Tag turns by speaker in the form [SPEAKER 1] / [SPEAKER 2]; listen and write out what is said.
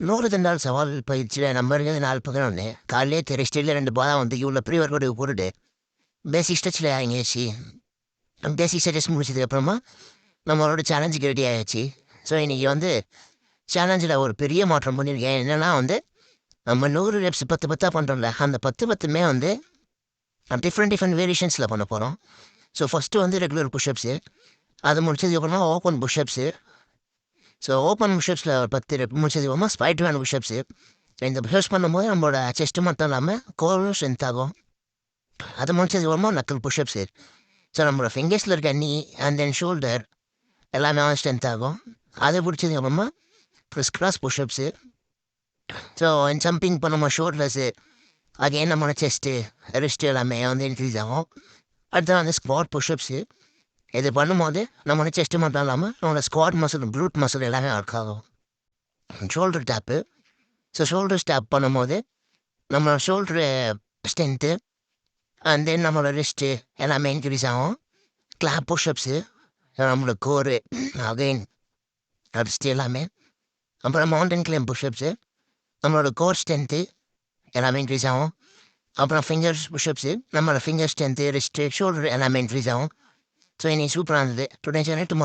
[SPEAKER 1] 100 திண்டால் சவால் பயிற்சியில் நம்ம இருக்கிறது 4 பக்கம் ஒன்று காலையிலே ரெஸ்ட்டில் 2 பாதம் வந்து இவ்வளோ ப்ரீ ஒர்க் அவுட் போட்டுட்டு பேசிக் ஸ்ட்ரெச்சில் இறங்கியாச்சு. பேசிக் ஸ்ட்ரெச்சஸ் முடிச்சதுக்கப்புறமா நம்மளோட சேலஞ்சுக்கு ரெடி ஆயாச்சு. ஸோ இன்றைக்கி வந்து சேலஞ்சில் ஒரு பெரிய மாற்றம் பண்ணியிருக்கேன். என்னென்னா வந்து நம்ம 100 ரெப்ஸ் 10 10 பண்ணுறோம்ல, அந்த 10 10மே வந்து டிஃப்ரெண்ட் வேரியேஷன்ஸில் பண்ண போகிறோம். ஸோ ஃபஸ்ட்டு வந்து ரெகுலர் புஷ்அப்ஸு, அது முடிச்சதுக்கப்புறமா ஓப்பன் புஷ்அப்ஸு. ஸோ ஓப்பன் புஷ்அப்ஸில் 10 ரெப் முடிச்சதுக்கப்புறமா ஸ்பைடர்மேன் புஷ்அப்ஸு. இந்த புஷ்அப்ஸ் பண்ணும்போது நம்மளோட செஸ்ட்டு மட்டும் இல்லாமல் கோரும் ஸ்ட்ரென்த் ஆகும். அது முடிச்சதுக்கப்புறமா நக்கல் புஷ்அப்ஸு. ஸோ நம்மளோட ஃபிங்கர்ஸில் இருக்க நீ அண்ட் தென் ஷோல்டர் எல்லாமே ஸ்ட்ரென்த் ஆகும். அதை பிடிச்சதுக்கப்புறமா plus cross pushups. So jumping பண்ணும்போது ஷோல்டர்ஸு அகைன் நம்மளோட செஸ்ட்டு ரிஸ்ட்டு எல்லாமே வந்து இன்க்ரீஸ் ஆகும். அடுத்து வந்து ஸ்குவாட் புஷ்அப்ஸு. இது பண்ணும்போது நம்மளோட செஸ்ட்டு மட்டும் இல்லாமல் நம்மளோட ஸ்குவாட் மசில் ப்ரூட் மசில் எல்லாமே ஒர்க் ஆகும். Shoulder tap. So shoulder tap பண்ணும்போது நம்மளோட ஷோல்டரு ஸ்ட்ரென்த்து அண்ட் தென் நம்மளோட ரிஸ்ட்டு எல்லாமே இன்க்ரீஸ் ஆகும். கிளாப் புஷ்அப்ஸு நம்மளோட கோரு அகைன் ரிஸ்ட்டு எல்லாமே. அப்புறம் மவுண்டன் கிளைம் புஷ்அப்ஸு நம்மளோட கோர் ஸ்ட்ரென்த்து எல்லாமே இன்க்ரீஸ் ஆகும். அப்புறம் ஃபிங்கர்ஸ் புஷ்அப்ஸு நம்மளோட ஃபிங்கர் ஸ்ட்ரென்த்து ரிஸ்ட்டு ஷோல்டர் எல்லாமே இன்க்ரீஸ் ஆகும். ஸோ இன்னைக்கு சூப்பராக இருந்தது. Today tomorrow